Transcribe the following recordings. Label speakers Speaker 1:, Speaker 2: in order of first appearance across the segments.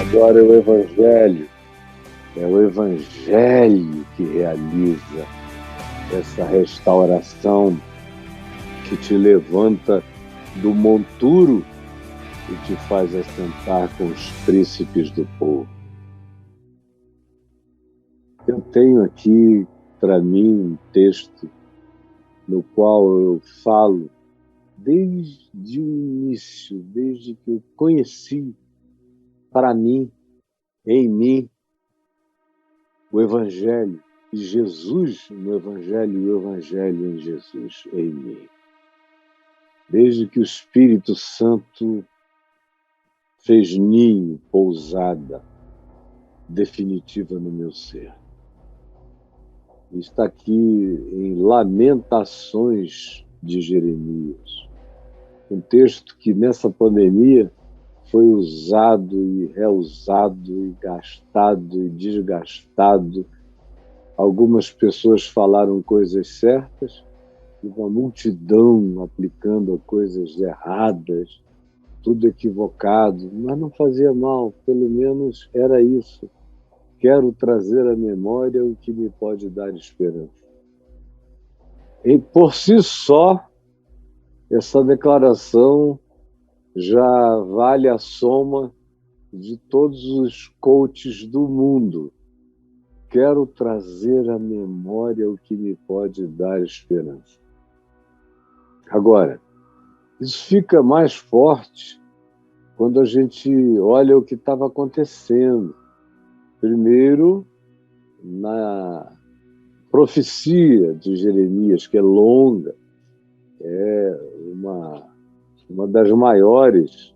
Speaker 1: Agora é o Evangelho que realiza essa restauração que te levanta do monturo e te faz assentar com os príncipes do povo. Eu tenho aqui para mim um texto no qual eu falo desde o início, desde que eu conheci para mim, em mim, o Evangelho, e Jesus no Evangelho e o Evangelho em Jesus, em mim. Desde que o Espírito Santo fez ninho, pousada definitiva no meu ser. Está aqui em Lamentações de Jeremias, um texto que nessa pandemia foi usado e reusado e gastado e desgastado. Algumas pessoas falaram coisas certas e uma multidão aplicando coisas erradas, tudo equivocado, mas não fazia mal, pelo menos era isso. Quero trazer à memória o que me pode dar esperança. E por si só, essa declaração já vale a soma de todos os coaches do mundo. Quero trazer à memória o que me pode dar esperança. Agora, isso fica mais forte quando a gente olha o que estava acontecendo. Primeiro, na profecia de Jeremias, que é longa, é uma das maiores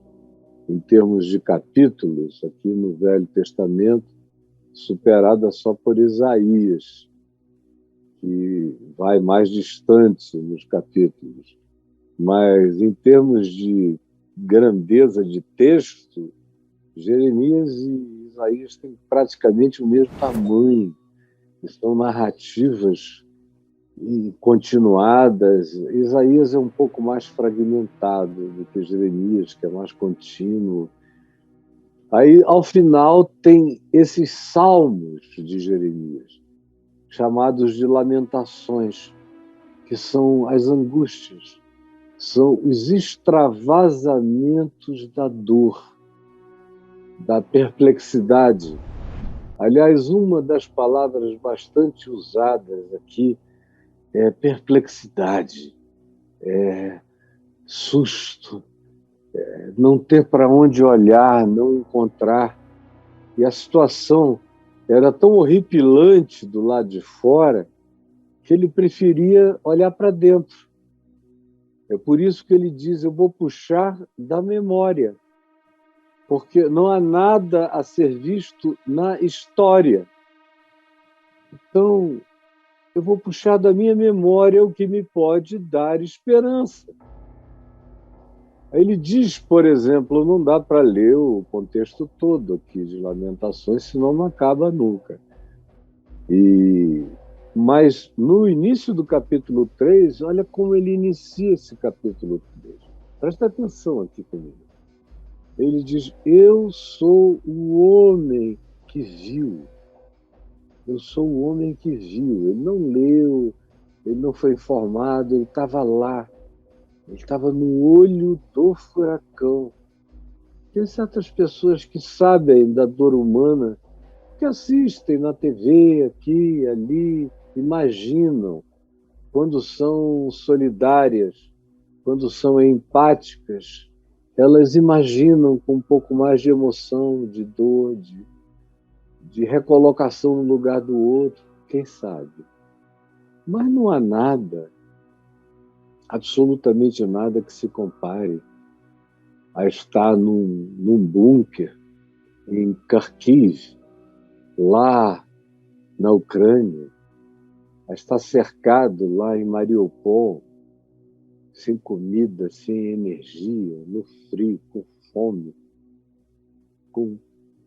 Speaker 1: em termos de capítulos aqui no Velho Testamento, superada só por Isaías, que vai mais distante nos capítulos. Mas, em termos de grandeza de texto, Jeremias e Isaías têm praticamente o mesmo tamanho. São narrativas continuadas. Isaías é um pouco mais fragmentado do que Jeremias, que é mais contínuo. Aí, ao final, tem esses salmos de Jeremias, chamados de lamentações, que são as angústias, são os extravasamentos da dor, da perplexidade. Aliás, uma das palavras bastante usadas aqui é perplexidade, é susto, não ter para onde olhar, não encontrar. E a situação era tão horripilante do lado de fora que ele preferia olhar para dentro. É por isso que ele diz, eu vou puxar da memória, porque não há nada a ser visto na história. Então, eu vou puxar da minha memória o que me pode dar esperança. Aí ele diz, por exemplo, não dá para ler o contexto todo aqui de Lamentações, senão não acaba nunca. Mas no início do capítulo 3, olha como ele inicia esse capítulo 3. Presta atenção aqui comigo. Ele diz, eu sou o homem que viu. Eu sou o homem que viu. Ele não leu, ele não foi informado, ele estava lá. Ele estava no olho do furacão. Tem certas pessoas que sabem da dor humana, que assistem na TV, aqui, ali, imaginam, quando são solidárias, quando são empáticas, elas imaginam com um pouco mais de emoção, de dor, de recolocação no lugar do outro, quem sabe. Mas não há nada, absolutamente nada que se compare a estar num bunker em Kharkiv, lá na Ucrânia, a estar cercado lá em Mariupol, sem comida, sem energia, no frio, com fome,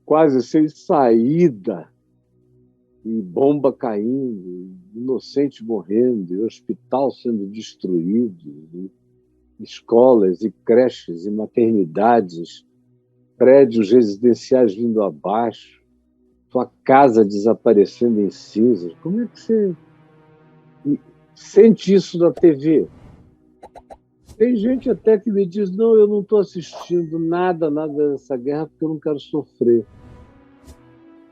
Speaker 1: quase sem saída, e bomba caindo, inocente morrendo, e hospital sendo destruído, e escolas e creches e maternidades prédios residenciais vindo abaixo, tua casa desaparecendo em cinzas. Como é que você sente isso na TV? Tem gente até que me diz, não, eu não estou assistindo nada dessa guerra porque eu não quero sofrer.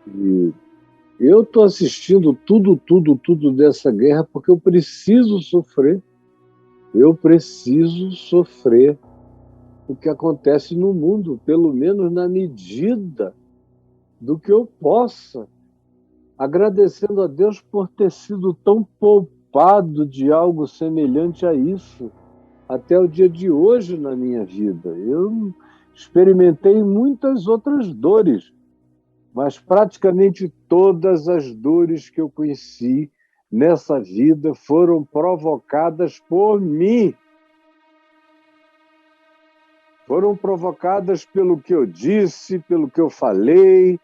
Speaker 1: E eu estou assistindo tudo dessa guerra porque eu preciso sofrer. Eu preciso sofrer o que acontece no mundo, pelo menos na medida do que eu possa, agradecendo a Deus por ter sido tão poupado de algo semelhante a isso até o dia de hoje na minha vida. Eu experimentei muitas outras dores, mas praticamente todas as dores que eu conheci nessa vida foram provocadas por mim. Foram provocadas pelo que eu disse, pelo que eu falei,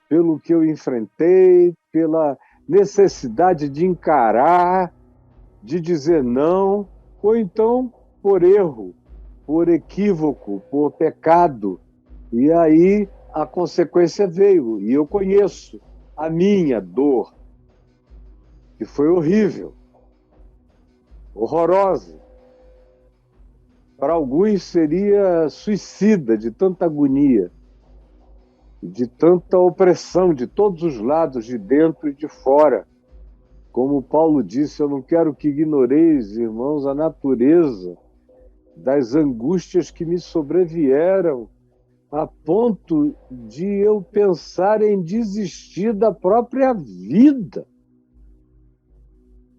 Speaker 1: pelo que eu enfrentei, pela necessidade de encarar, de dizer não, ou então por erro, por equívoco, por pecado. E aí a consequência veio, e eu conheço a minha dor, que foi horrível, horrorosa. Para alguns seria suicida de tanta agonia, de tanta opressão de todos os lados, de dentro e de fora. Como Paulo disse, eu não quero que ignoreis, irmãos, a natureza das angústias que me sobrevieram, a ponto de eu pensar em desistir da própria vida.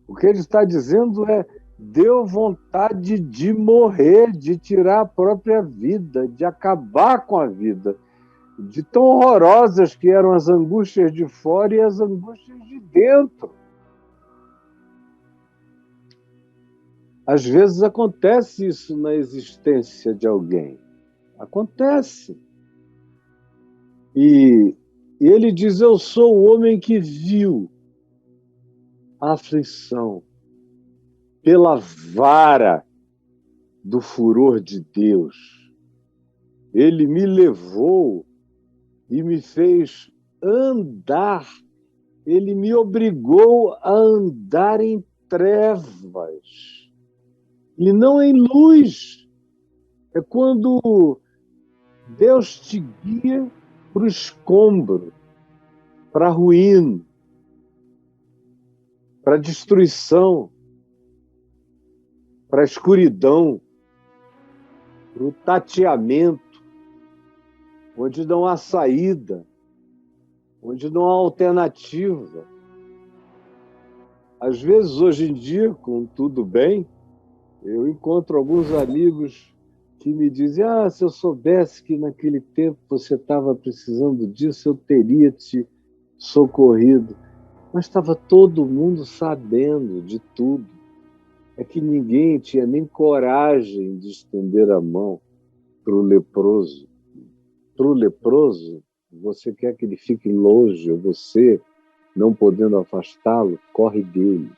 Speaker 1: O que ele está dizendo é: deu vontade de morrer, de tirar a própria vida, de acabar com a vida, de tão horrorosas que eram as angústias de fora e as angústias de dentro. Às vezes acontece isso na existência de alguém. Acontece. E ele diz: eu sou o homem que viu a aflição pela vara do furor de Deus. Ele me levou e me fez andar. Ele me obrigou a andar em trevas e não em luz. É quando Deus te guia para o escombro, para a ruína, para a destruição, para a escuridão, para o tateamento, onde não há saída, onde não há alternativa. Às vezes, hoje em dia, com tudo bem, eu encontro alguns amigos que me dizem: se eu soubesse que naquele tempo você estava precisando disso, eu teria te socorrido. Mas estava todo mundo sabendo de tudo. É que ninguém tinha nem coragem de estender a mão para o leproso. Para o leproso, você quer que ele fique longe, ou você, não podendo afastá-lo, corre dele.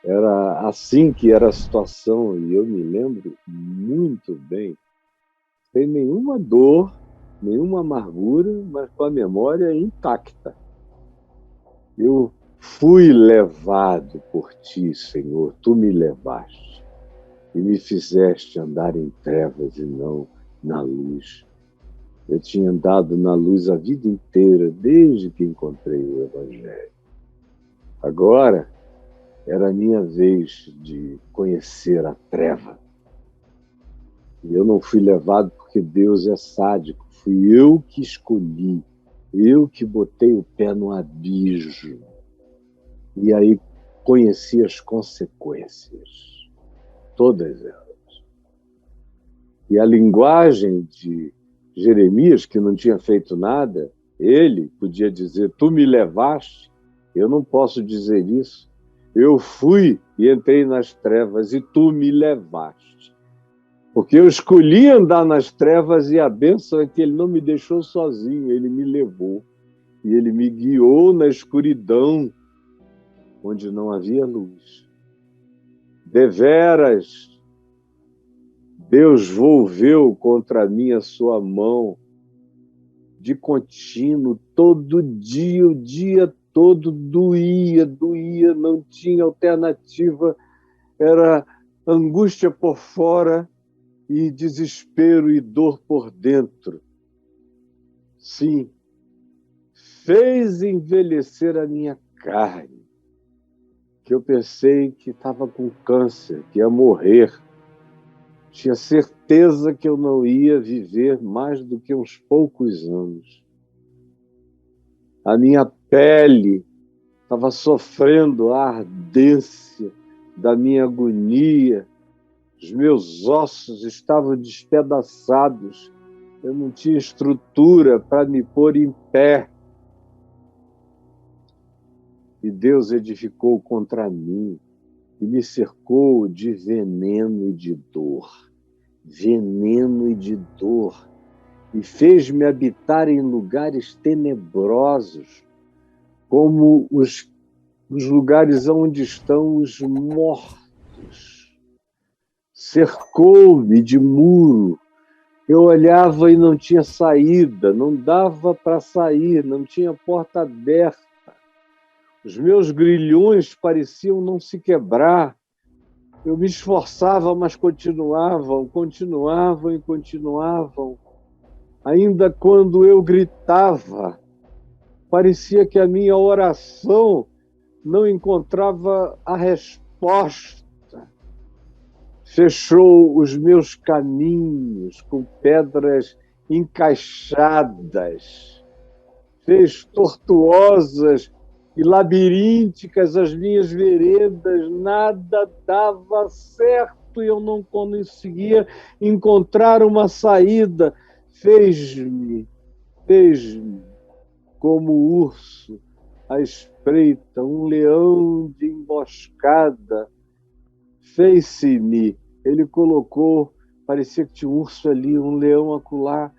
Speaker 1: Era assim que era a situação, e eu me lembro muito bem, sem nenhuma dor, nenhuma amargura, mas com a memória intacta. Eu fui levado por ti, Senhor, tu me levaste e me fizeste andar em trevas e não na luz. Eu tinha andado na luz a vida inteira, desde que encontrei o Evangelho. Agora era a minha vez de conhecer a treva. E eu não fui levado porque Deus é sádico. Fui eu que escolhi. Eu que botei o pé no abismo. E aí conheci as consequências. Todas elas. E a linguagem de Jeremias, que não tinha feito nada, ele podia dizer: tu me levaste. Eu não posso dizer isso. Eu fui e entrei nas trevas e tu me levaste. Porque eu escolhi andar nas trevas e a bênção é que ele não me deixou sozinho, ele me levou. E ele me guiou na escuridão, onde não havia luz. Deveras Deus volveu contra mim a sua mão de contínuo, todo dia, o dia todo doía, não tinha alternativa, era angústia por fora e desespero e dor por dentro. Sim, fez envelhecer a minha carne, que eu pensei que estava com câncer, que ia morrer. Tinha certeza que eu não ia viver mais do que uns poucos anos. A minha pele estava sofrendo a ardência da minha agonia. Os meus ossos estavam despedaçados. Eu não tinha estrutura para me pôr em pé. E Deus edificou contra mim e me cercou de veneno e de dor. Veneno e de dor. E fez-me habitar em lugares tenebrosos, como os lugares onde estão os mortos. Cercou-me de muro. Eu olhava e não tinha saída, não dava para sair, não tinha porta aberta. Os meus grilhões pareciam não se quebrar. Eu me esforçava, mas continuavam. Ainda quando eu gritava, parecia que a minha oração não encontrava a resposta. Fechou os meus caminhos com pedras encaixadas, fez tortuosas e labirínticas as minhas veredas, nada dava certo e eu não conseguia encontrar uma saída. Fez-me como urso à espreita, um leão de emboscada. Fez-se-me, ele colocou, parecia que tinha um urso ali, um leão acolá,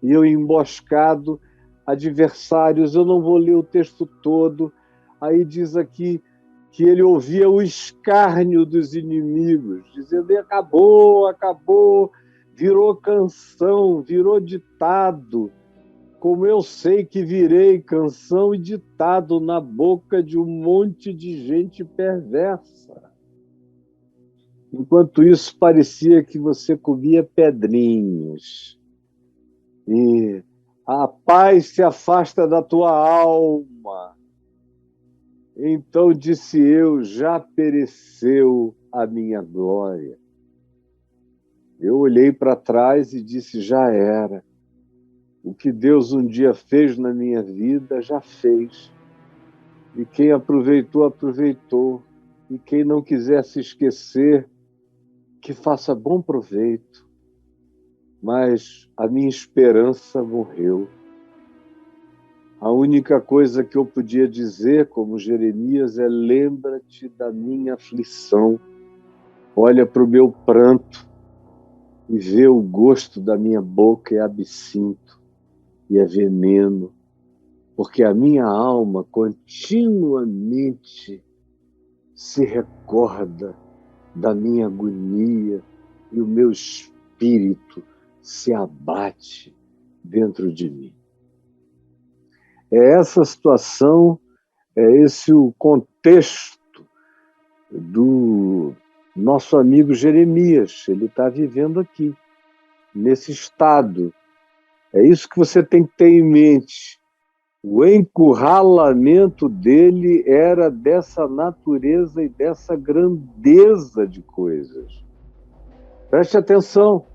Speaker 1: e eu emboscado, adversários. Eu não vou ler o texto todo. Aí diz aqui que ele ouvia o escárnio dos inimigos, dizendo: acabou, virou canção, virou ditado. Como eu sei que virei canção e ditado na boca de um monte de gente perversa. Enquanto isso, parecia que você comia pedrinhos. E a paz se afasta da tua alma. Então disse eu: já pereceu a minha glória. Eu olhei para trás e disse: já era. O que Deus um dia fez na minha vida, já fez. E quem aproveitou, aproveitou. E quem não quiser se esquecer, que faça bom proveito. Mas a minha esperança morreu. A única coisa que eu podia dizer, como Jeremias, é: lembra-te da minha aflição, olha para o meu pranto e vê o gosto da minha boca é absinto e é veneno, porque a minha alma continuamente se recorda da minha agonia e o meu espírito se abate dentro de mim. É essa situação, é esse o contexto do nosso amigo Jeremias. Ele está vivendo aqui, nesse estado. É isso que você tem que ter em mente. O encurralamento dele era dessa natureza e dessa grandeza de coisas. Preste atenção.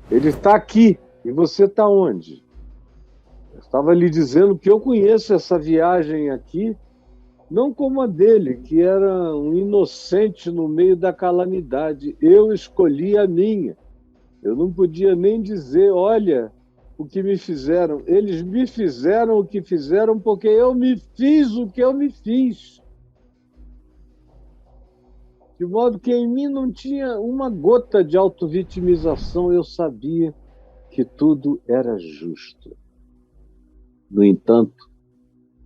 Speaker 1: Ele está aqui. E você está onde? Eu estava lhe dizendo que eu conheço essa viagem aqui, não como a dele, que era um inocente no meio da calamidade. Eu escolhi a minha. Eu não podia nem dizer: olha o que me fizeram. Eles me fizeram o que fizeram porque eu me fiz o que eu me fiz. De modo que em mim não tinha uma gota de autovitimização. Eu sabia que tudo era justo. No entanto,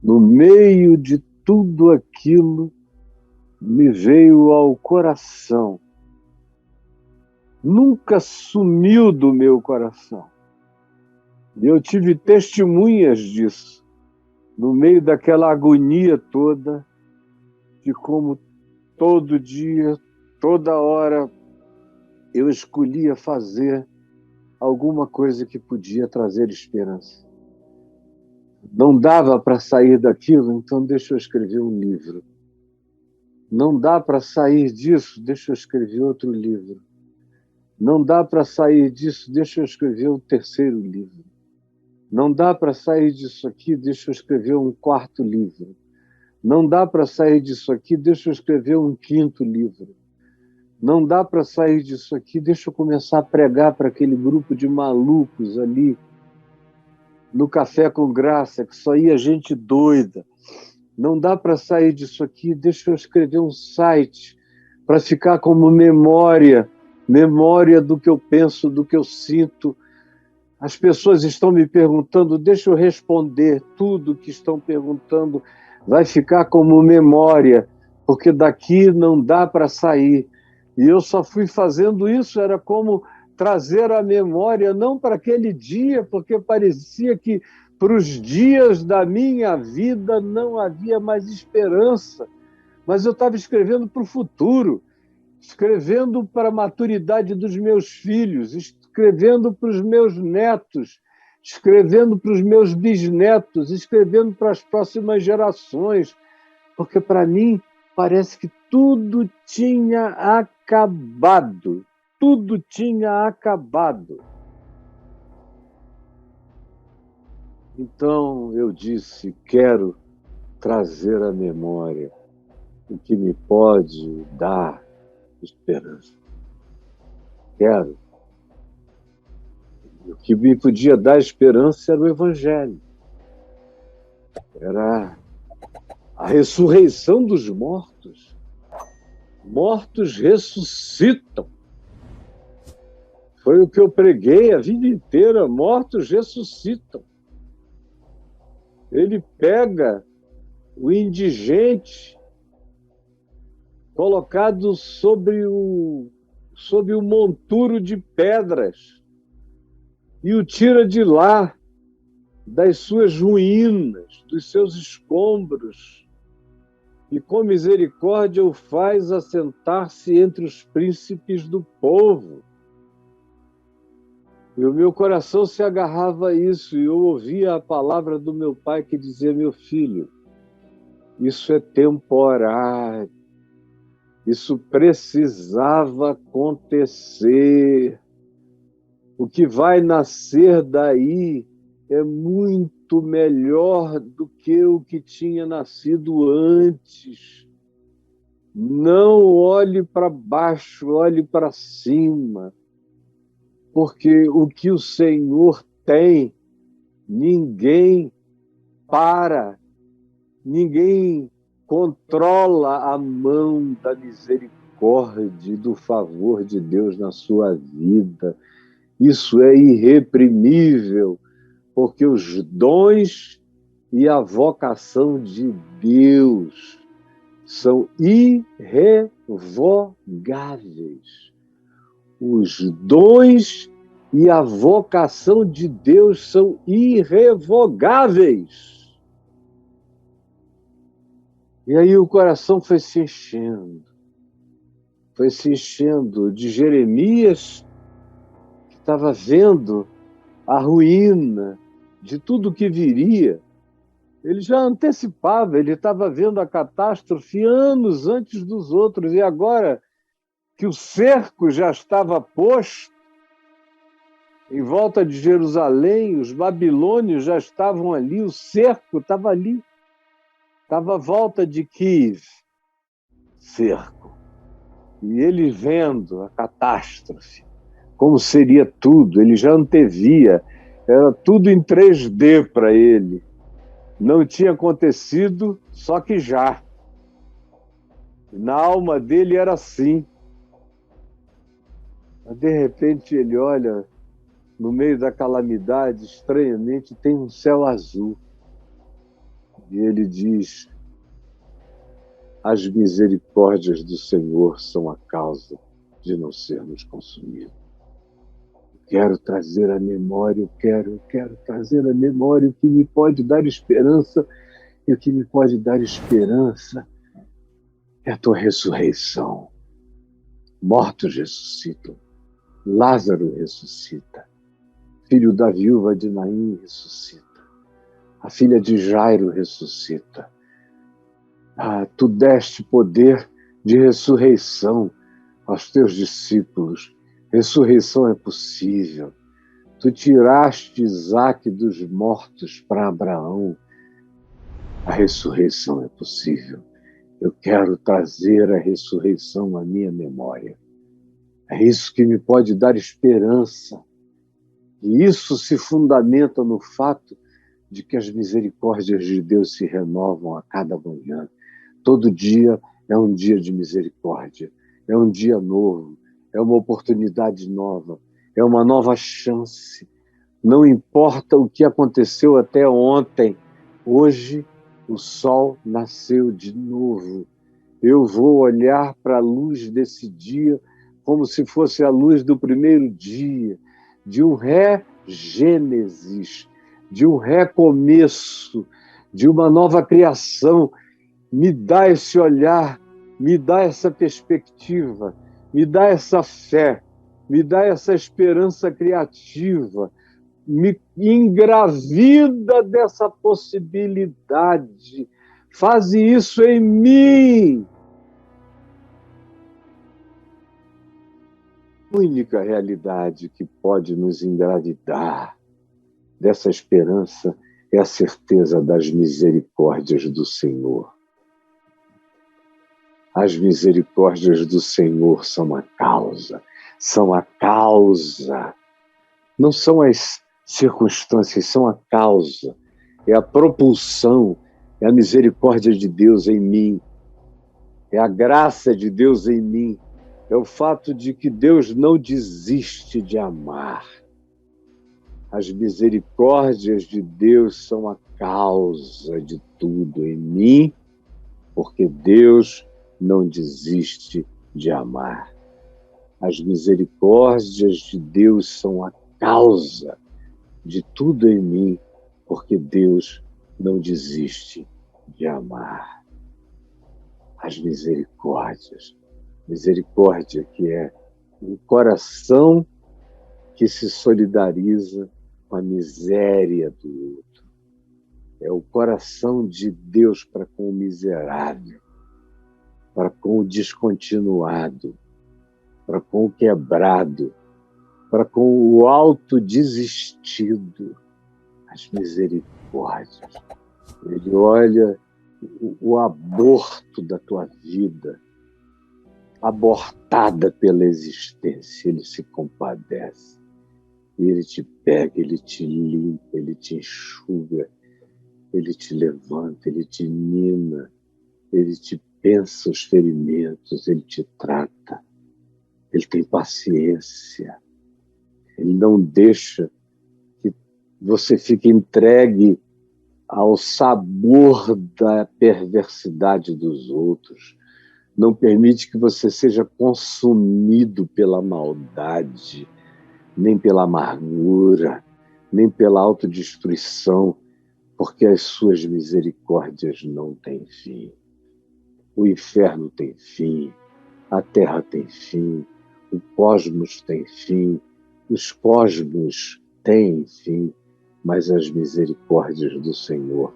Speaker 1: no meio de tudo aquilo, me veio ao coração nunca sumiu do meu coração. E eu tive testemunhas disso, no meio daquela agonia toda, de como todo dia, toda hora, eu escolhia fazer alguma coisa que podia trazer esperança. Não dava para sair daquilo, então deixa eu escrever um livro. Não dá para sair disso, deixa eu escrever outro livro. Não dá para sair disso, deixa eu escrever um terceiro livro. Não dá para sair disso aqui, deixa eu escrever um quarto livro. Não dá para sair disso aqui, deixa eu escrever um quinto livro. Não dá para sair disso aqui, deixa eu começar a pregar para aquele grupo de malucos ali, no Café com Graça, que só ia gente doida. Não dá para sair disso aqui, deixa eu escrever um site para ficar como memória do que eu penso, do que eu sinto. As pessoas estão me perguntando, deixa eu responder tudo que estão perguntando, vai ficar como memória, porque daqui não dá para sair. E eu só fui fazendo isso, era como trazer a memória, não para aquele dia, porque parecia que para os dias da minha vida não havia mais esperança. Mas eu estava escrevendo para o futuro, escrevendo para a maturidade dos meus filhos, escrevendo para os meus netos, escrevendo para os meus bisnetos, escrevendo para as próximas gerações, porque para mim parece que tudo tinha acabado. Tudo tinha acabado. Então eu disse, quero trazer à memória o que me pode dar esperança. Quero. O que me podia dar esperança era o Evangelho. Era a ressurreição dos mortos. Mortos ressuscitam. Foi o que eu preguei a vida inteira. Mortos ressuscitam. Ele pega o indigente colocado sobre o monturo de pedras e o tira de lá, das suas ruínas, dos seus escombros, e com misericórdia o faz assentar-se entre os príncipes do povo. E o meu coração se agarrava a isso, e eu ouvia a palavra do meu pai que dizia, meu filho, isso é temporário, isso precisava acontecer. O que vai nascer daí é muito melhor do que o que tinha nascido antes. Não olhe para baixo, olhe para cima, porque o que o Senhor tem, ninguém para, ninguém controla a mão da misericórdia e do favor de Deus na sua vida. Isso é irreprimível, porque os dons e a vocação de Deus são irrevogáveis. Os dons e a vocação de Deus são irrevogáveis. E aí o coração foi se enchendo de Jeremias, que estava vendo a ruína de tudo que viria. Ele já antecipava, ele estava vendo a catástrofe anos antes dos outros, e agora que o cerco já estava posto em volta de Jerusalém, os babilônios já estavam ali, o cerco estava ali, estava à volta de Kiev, cerco. E ele vendo a catástrofe, como seria tudo, ele já antevia, era tudo em 3D para ele. Não tinha acontecido, só que já. Na alma dele era assim. Mas, de repente, ele olha, no meio da calamidade, estranhamente, tem um céu azul. E ele diz, as misericórdias do Senhor são a causa de não sermos consumidos. Quero trazer à memória, eu quero trazer à memória o que me pode dar esperança, e o que me pode dar esperança é a tua ressurreição. Mortos ressuscitam, Lázaro ressuscita, filho da viúva de Naim ressuscita, a filha de Jairo ressuscita. Tu deste poder de ressurreição aos teus discípulos. Ressurreição é possível. Tu tiraste Isaque dos mortos para Abraão. A ressurreição é possível. Eu quero trazer a ressurreição à minha memória. É isso que me pode dar esperança. E isso se fundamenta no fato de que as misericórdias de Deus se renovam a cada manhã. Todo dia é um dia de misericórdia. É um dia novo. É uma oportunidade nova. É uma nova chance. Não importa o que aconteceu até ontem. Hoje o sol nasceu de novo. Eu vou olhar para a luz desse dia como se fosse a luz do primeiro dia, de um regênesis, de um recomeço, de uma nova criação. Me dá esse olhar, me dá essa perspectiva, me dá essa fé, me dá essa esperança criativa, me engravida dessa possibilidade. Faze isso em mim. A única realidade que pode nos engravidar dessa esperança é a certeza das misericórdias do Senhor. As misericórdias do Senhor são a causa. Não são as circunstâncias, são a causa. É a propulsão, é a misericórdia de Deus em mim. É a graça de Deus em mim. É o fato de que Deus não desiste de amar. As misericórdias de Deus são a causa de tudo em mim, porque Deus não desiste de amar. As misericórdias de Deus são a causa de tudo em mim, porque Deus não desiste de amar. As misericórdias. Misericórdia que é um coração que se solidariza com a miséria do outro. É o coração de Deus para com o miserável, para com o descontinuado, para com o quebrado, para com o autodesistido. As misericórdias. Ele olha o aborto da tua vida, abortada pela existência, ele se compadece. Ele te pega, ele te limpa, ele te enxuga, ele te levanta, ele te nina, ele te pensa os ferimentos, ele te trata, ele tem paciência, ele não deixa que você fique entregue ao sabor da perversidade dos outros. Não permite que você seja consumido pela maldade, nem pela amargura, nem pela autodestruição, porque as suas misericórdias não têm fim. O inferno tem fim, a terra tem fim, o cosmos tem fim, os cosmos têm fim, mas as misericórdias do Senhor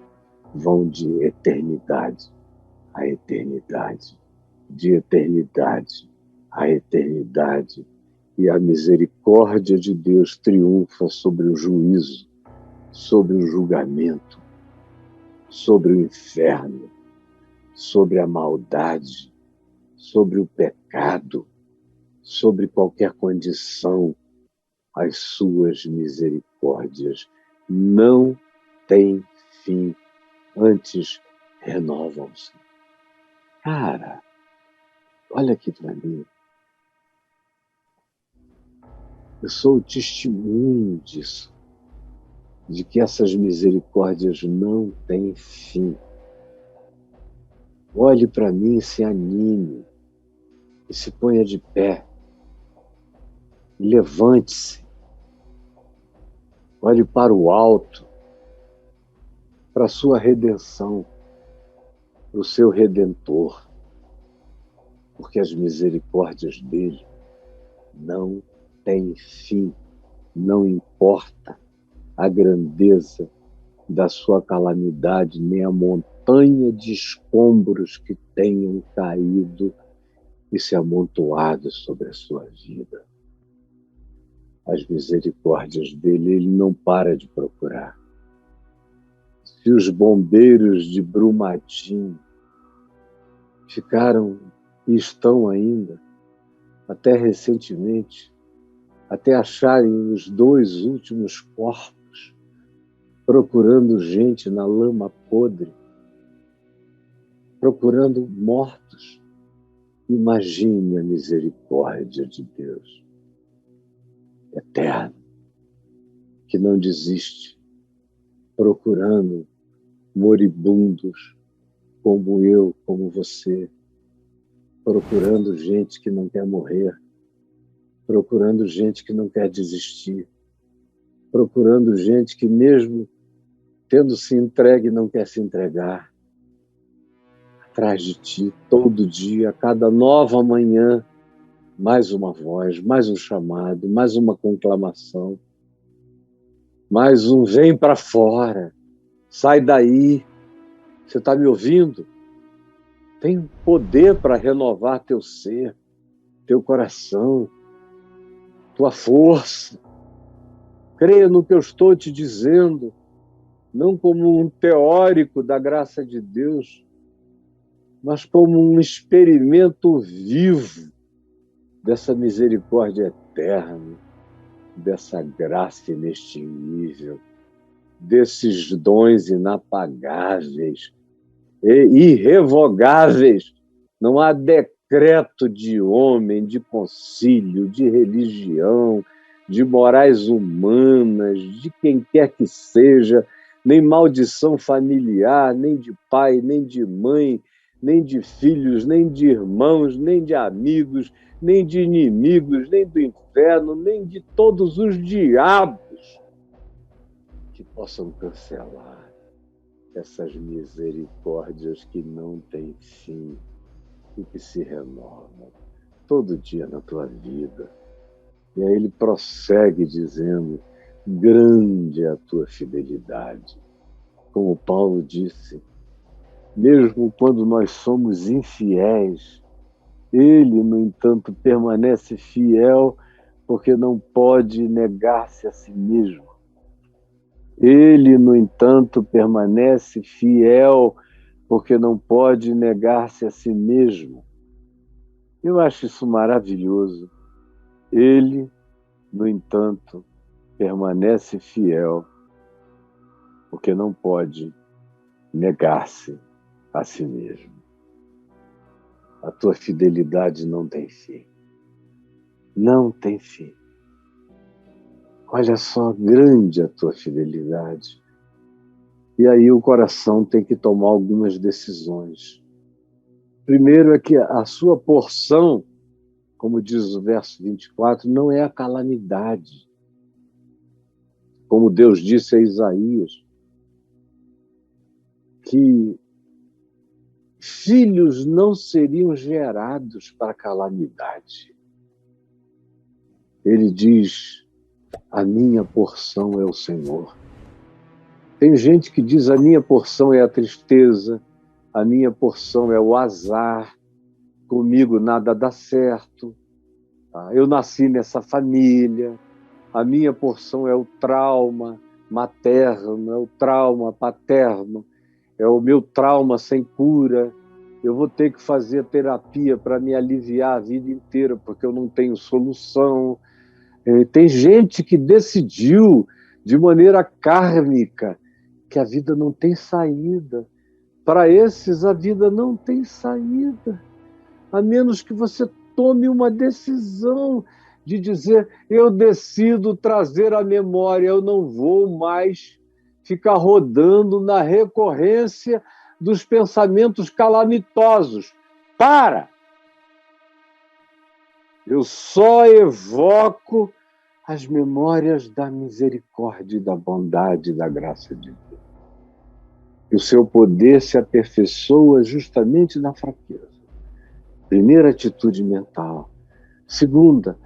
Speaker 1: vão de eternidade a eternidade, de eternidade a eternidade. E a misericórdia de Deus triunfa sobre o juízo, sobre o julgamento, sobre o inferno, sobre a maldade, sobre o pecado, sobre qualquer condição. As suas misericórdias não têm fim, antes renovam-se. Cara, olha aqui para mim. Eu sou o testemunho disso, de que essas misericórdias não têm fim. Olhe para mim e se anime, e se ponha de pé, Levante-se, olhe para o alto, para a sua redenção, para o seu Redentor, porque as misericórdias dele não têm fim, não importa a grandeza da sua calamidade, nem a montanha de escombros que tenham caído e se amontoado sobre a sua vida. As misericórdias dele, ele não para de procurar. Se os bombeiros de Brumadinho ficaram e estão ainda, até recentemente, até acharem os 2 últimos corpos, procurando gente na lama podre, procurando mortos. Imagine a misericórdia de Deus, eterno, que não desiste, procurando moribundos como eu, como você, procurando gente que não quer morrer, procurando gente que não quer desistir, procurando gente que mesmo tendo se entregue não quer se entregar. Atrás de ti, todo dia, a cada nova manhã, mais uma voz, mais um chamado, mais uma conclamação, mais um vem para fora, sai daí. Você está me ouvindo? Tem poder para renovar teu ser, teu coração, tua força. Creia no que eu estou te dizendo, não como um teórico da graça de Deus, mas como um experimento vivo dessa misericórdia eterna, dessa graça inextinguível, desses dons inapagáveis e irrevogáveis. Não há decreto de homem, de concílio, de religião, de morais humanas, de quem quer que seja, nem maldição familiar, nem de pai, nem de mãe, nem de filhos, nem de irmãos, nem de amigos, nem de inimigos, nem do inferno, nem de todos os diabos que possam cancelar essas misericórdias que não têm fim e que se renovam todo dia na tua vida. E aí ele prossegue dizendo, grande é a tua fidelidade. Como Paulo disse, mesmo quando nós somos infiéis, ele, no entanto, permanece fiel porque não pode negar-se a si mesmo. Ele, no entanto, permanece fiel porque não pode negar-se a si mesmo. Eu acho isso maravilhoso. Ele, no entanto, permanece fiel porque não pode negar-se a si mesmo. A tua fidelidade não tem fim. Não tem fim. Olha só, grande a tua fidelidade. E aí o coração tem que tomar algumas decisões. Primeiro é que a sua porção, como diz o verso 24, não é a calamidade. Como Deus disse a Isaías, que filhos não seriam gerados para calamidade. Ele diz, a minha porção é o Senhor. Tem gente que diz, a minha porção é a tristeza, a minha porção é o azar, comigo nada dá certo, eu nasci nessa família, a minha porção é o trauma materno, é o trauma paterno, é o meu trauma sem cura, eu vou ter que fazer terapia para me aliviar a vida inteira, porque eu não tenho solução. Tem gente que decidiu, de maneira kármica, que a vida não tem saída. Para esses, a vida não tem saída, a menos que você tome uma decisão de dizer, eu decido trazer à memória, eu não vou mais ficar rodando na recorrência dos pensamentos calamitosos. Para! Eu só evoco as memórias da misericórdia, da bondade e da graça de Deus. E o seu poder se aperfeiçoa justamente na fraqueza. Primeira atitude mental. Segunda,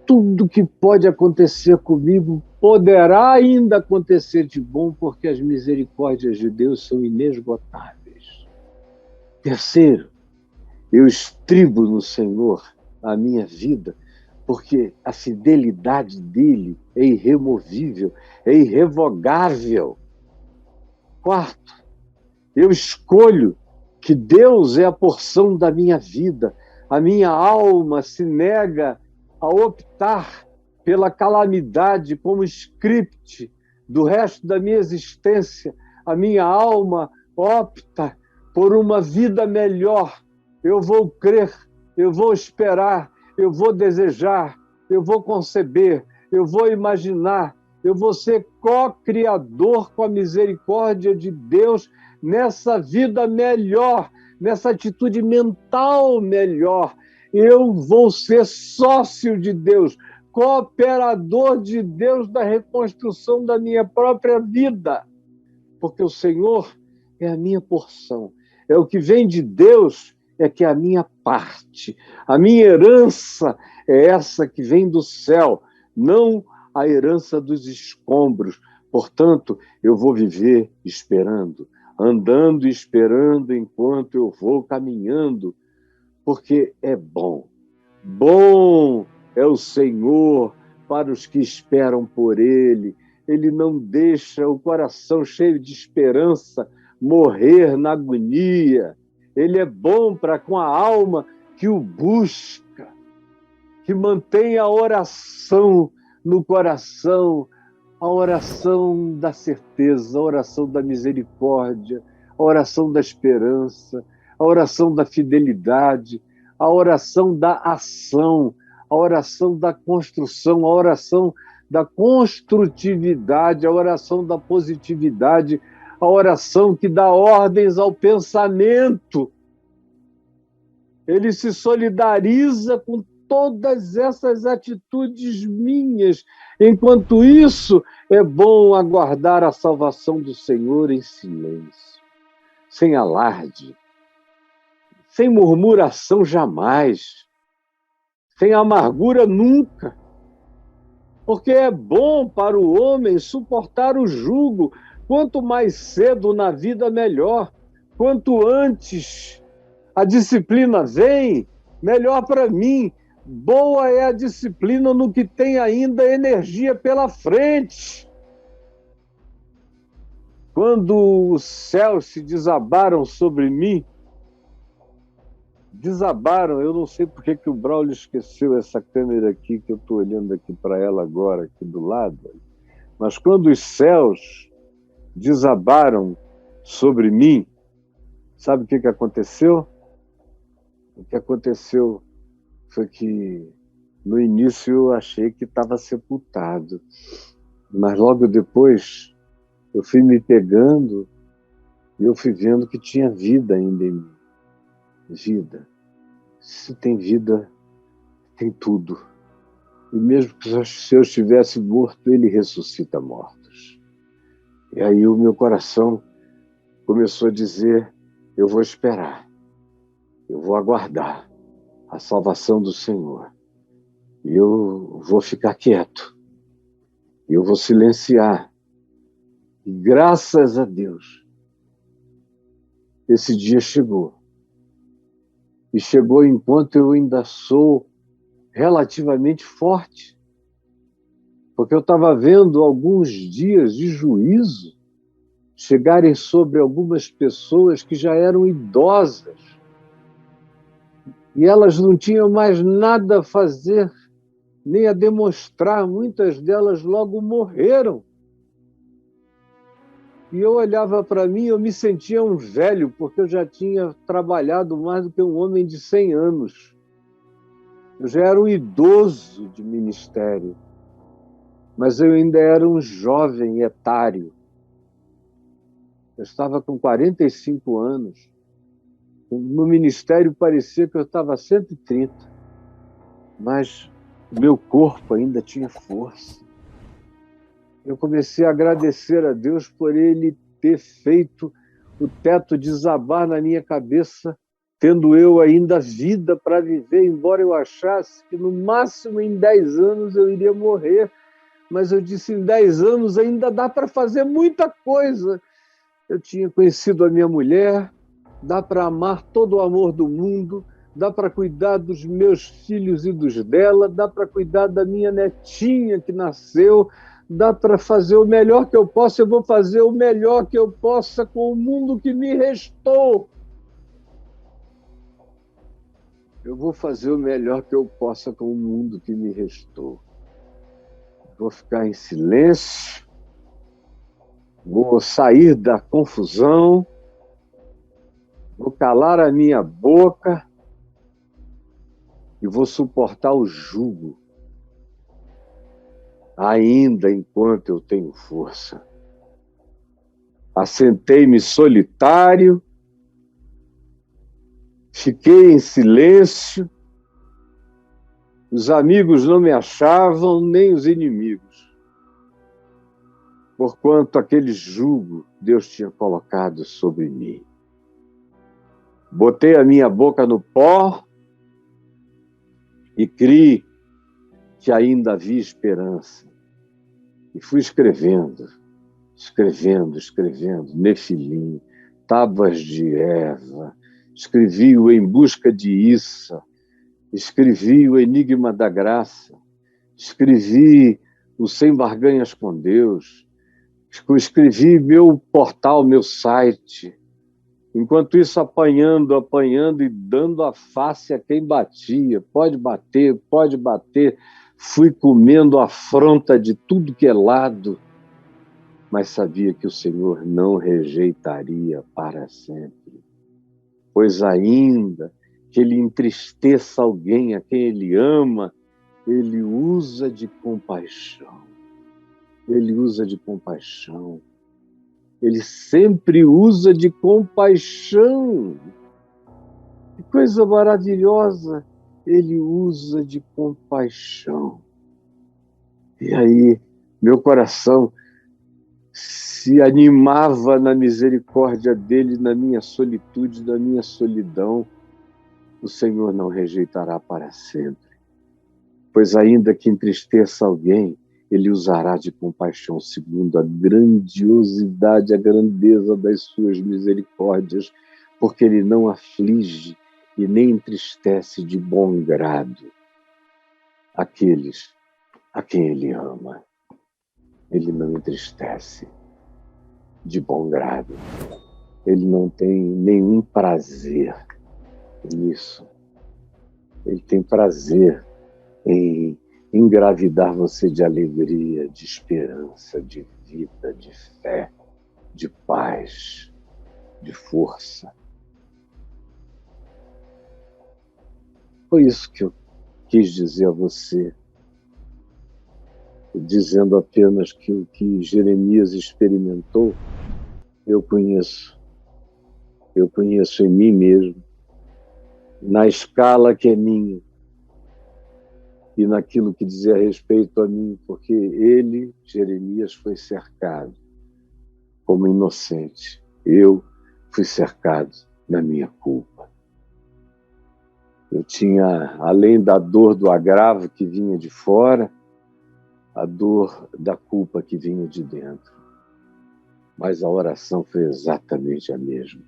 Speaker 1: tudo que pode acontecer comigo poderá ainda acontecer de bom, porque as misericórdias de Deus são inesgotáveis. Terceiro, eu estribo no Senhor a minha vida, porque a fidelidade dele é irremovível, é irrevogável. Quarto, eu escolho que Deus é a porção da minha vida. A minha alma se nega a optar pela calamidade como script do resto da minha existência. A minha alma opta por uma vida melhor. Eu vou crer, eu vou esperar, eu vou desejar, eu vou conceber, eu vou imaginar, eu vou ser co-criador com a misericórdia de Deus nessa vida melhor, nessa atitude mental melhor. Eu vou ser sócio de Deus, cooperador de Deus da reconstrução da minha própria vida, porque o Senhor é a minha porção, é o que vem de Deus, é que é a minha parte, a minha herança é essa que vem do céu, não a herança dos escombros. Portanto, eu vou viver esperando, andando e esperando enquanto eu vou caminhando, porque é bom. Bom é o Senhor para os que esperam por Ele. Ele não deixa o coração cheio de esperança morrer na agonia. Ele é bom para com a alma que o busca, que mantém a oração no coração, a oração da certeza, a oração da misericórdia, a oração da esperança, a oração da fidelidade, a oração da ação, a oração da construção, a oração da construtividade, a oração da positividade, a oração que dá ordens ao pensamento. Ele se solidariza com todas essas atitudes minhas. Enquanto isso, é bom aguardar a salvação do Senhor em silêncio, sem alarde, sem murmuração jamais, sem amargura nunca. Porque é bom para o homem suportar o jugo, quanto mais cedo na vida, melhor. Quanto antes a disciplina vem, melhor para mim. Boa é a disciplina no que tem ainda energia pela frente. Quando os céus se desabaram sobre mim, desabaram, eu não sei porque que o Braulio esqueceu essa câmera aqui, que eu estou olhando aqui para ela agora, aqui do lado, mas quando os céus desabaram sobre mim, sabe o que aconteceu? O que aconteceu foi que no início eu achei que estava sepultado, mas logo depois eu fui me pegando e eu fui vendo que tinha vida ainda em mim. Vida. Se tem vida, tem tudo. E mesmo que se eu estivesse morto, ele ressuscita mortos. E aí o meu coração começou a dizer, eu vou esperar, eu vou aguardar a salvação do Senhor. E eu vou ficar quieto. Eu vou silenciar. E graças a Deus, esse dia chegou. E chegou enquanto eu ainda sou relativamente forte. Porque eu estava vendo alguns dias de juízo chegarem sobre algumas pessoas que já eram idosas. E elas não tinham mais nada a fazer, nem a demonstrar. Muitas delas logo morreram. E eu olhava para mim, eu me sentia um velho, porque eu já tinha trabalhado mais do que um homem de 100 anos. Eu já era um idoso de ministério, mas eu ainda era um jovem etário. Eu estava com 45 anos. No ministério parecia que eu estava 130. mas o meu corpo ainda tinha força. Eu comecei a agradecer a Deus por Ele ter feito o teto desabar na minha cabeça, tendo eu ainda vida para viver, embora eu achasse que no máximo em 10 anos eu iria morrer. Mas eu disse, em 10 anos ainda dá para fazer muita coisa. Eu tinha conhecido a minha mulher, dá para amar todo o amor do mundo, dá para cuidar dos meus filhos e dos dela, dá para cuidar da minha netinha que nasceu, dá para fazer o melhor que eu posso, eu vou fazer o melhor que eu possa com o mundo que me restou. Eu vou fazer o melhor que eu possa com o mundo que me restou. Vou ficar em silêncio, vou sair da confusão, vou calar a minha boca e vou suportar o jugo, ainda enquanto eu tenho força. Assentei-me solitário, fiquei em silêncio, os amigos não me achavam, nem os inimigos, porquanto aquele jugo Deus tinha colocado sobre mim. Botei a minha boca no pó e criei que ainda havia esperança. E fui escrevendo, Nefilim, Tábuas de Eva, escrevi o Em Busca de Issa, escrevi o Enigma da Graça, escrevi o Sem Barganhas com Deus, escrevi meu portal, meu site. Enquanto isso, apanhando e dando a face a quem batia. Pode bater, Fui comendo afronta de tudo que é lado, mas sabia que o Senhor não rejeitaria para sempre. Pois ainda que Ele entristeça alguém a quem Ele ama, Ele usa de compaixão. Ele usa de compaixão. Ele sempre usa de compaixão. Que coisa maravilhosa! Ele usa de compaixão. E aí, meu coração se animava na misericórdia dele, na minha solitude, na minha solidão. O Senhor não rejeitará para sempre. Pois ainda que entristeça alguém, Ele usará de compaixão segundo a grandiosidade, a grandeza das suas misericórdias, porque Ele não aflige e nem entristece de bom grado aqueles a quem Ele ama. Ele não entristece de bom grado. Ele não tem nenhum prazer nisso. Ele tem prazer em engravidar você de alegria, de esperança, de vida, de fé, de paz, de força. Foi isso que eu quis dizer a você, dizendo apenas que o que Jeremias experimentou, eu conheço em mim mesmo, na escala que é minha, e naquilo que dizia respeito a mim, porque ele, Jeremias, foi cercado como inocente. Eu fui cercado na minha culpa. Eu tinha, além da dor do agravo que vinha de fora, a dor da culpa que vinha de dentro. Mas a oração foi exatamente a mesma,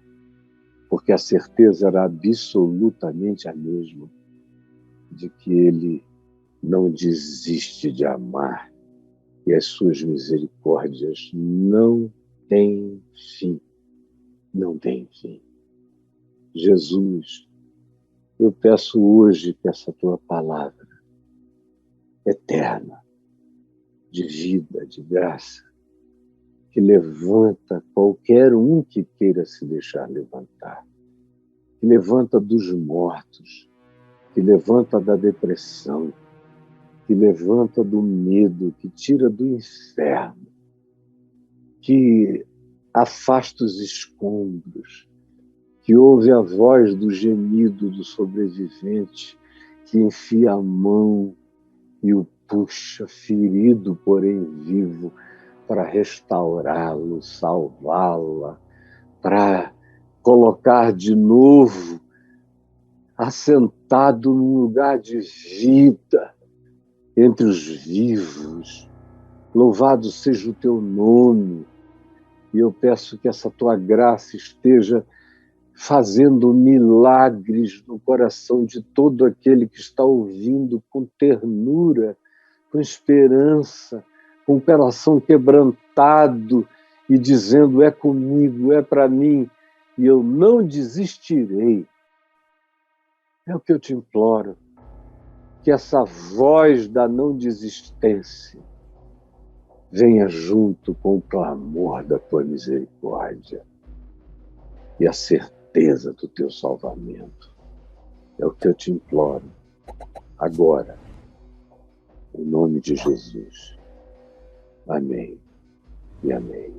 Speaker 1: porque a certeza era absolutamente a mesma de que ele não desiste de amar e as suas misericórdias não têm fim. Não têm fim. Jesus, eu peço hoje que essa tua palavra eterna, de vida, de graça, que levanta qualquer um que queira se deixar levantar, que levanta dos mortos, que levanta da depressão, que levanta do medo, que tira do inferno, que afasta os escombros, que ouve a voz do gemido do sobrevivente, que enfia a mão e o puxa, ferido, porém vivo, para restaurá-lo, salvá-la, para colocar de novo assentado num lugar de vida entre os vivos. Louvado seja o teu nome. E eu peço que essa tua graça esteja fazendo milagres no coração de todo aquele que está ouvindo com ternura, com esperança, com o coração quebrantado e dizendo: é comigo, é para mim, e eu não desistirei. É o que eu te imploro, que essa voz da não desistência venha junto com o clamor da tua misericórdia e a certeza do teu salvamento. É o que eu te imploro agora, em nome de Jesus. Amém e amém.